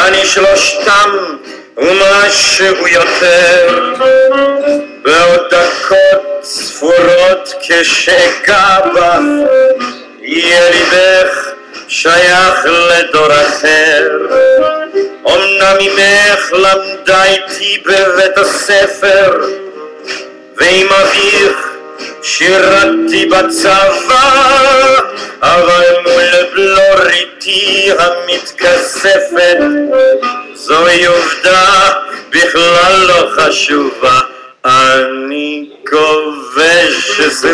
אני שלושתם ומשהו יותר, בעוד דקות ספורות כשאגע בך, יהיה ליבך שייך לדור אחר. אמנם ממך למדה איתי בבית הספר, ועם אביך שירתי בצבא, אבל מול בלוריתי המתכספת זוהי עובדה בכלל לא חשובה. אני כובש 10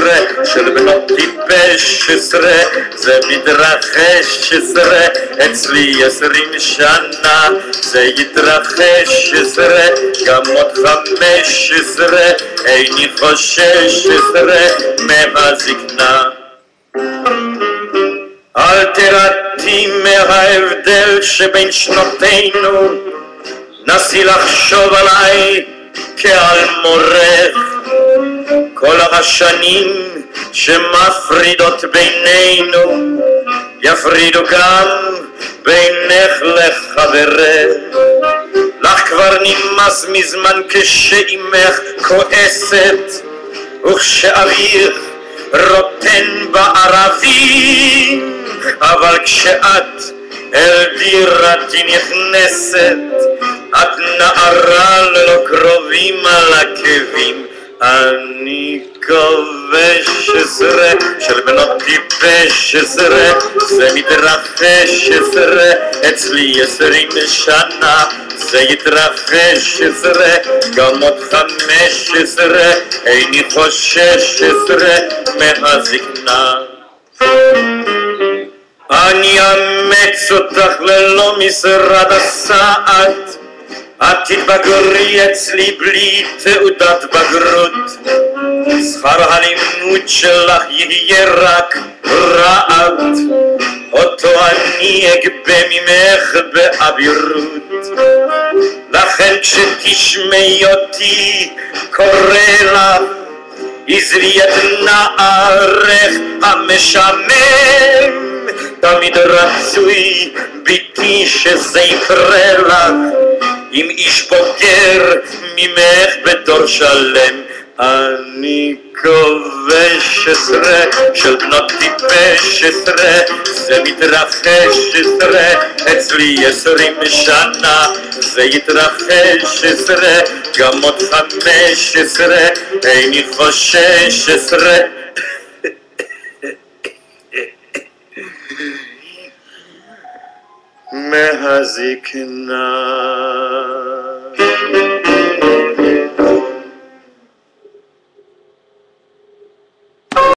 של בנות טיפש 10, זה מתרחש 10 אצלי 20 שנה, זה יתרחש 10 גם עוד 15, איני חושש 10 מהזקנה. אל תירתי מההבדל שבין שנותינו, נסי לחשוב עליי כעל מורך. כל השנים שמפרידות בינינו יפרידו גם בינך לחברך. לך כבר נמאס מזמן כשאימך כועסת וכשאביך רוטן בערבים, אבל כשאת אל דירתי נכנסת את נערה ללא קרובים על עקבים. אני כובש 10 של בנות טיפש 10, זה מתרחש 10 אצלי 20 שנה, זה יתרחש 10 גם עוד 15, איני חושש 10 מהזקנה. אני אאמץ אותך ללא משרד הסעד, את תתבגרי אצלי בלי תעודת בגרות, שכר הלימוד שלך יהיה רק רעב, אותו אני אגבה ממך באבירות. לכן כשתשמעי אותי קורא לך, עזבי את נערך המשעמם, תמיד רצוי ביתי שזה יקרה לך, עם איש בוגר ממך בדור שלם. אני כובש 10 של בנות טיפש 10, זה מתרחש 10 אצלי 20 שנה, זה יתרחש 10 גם עוד 15, איני חושש 10 מהזקנה.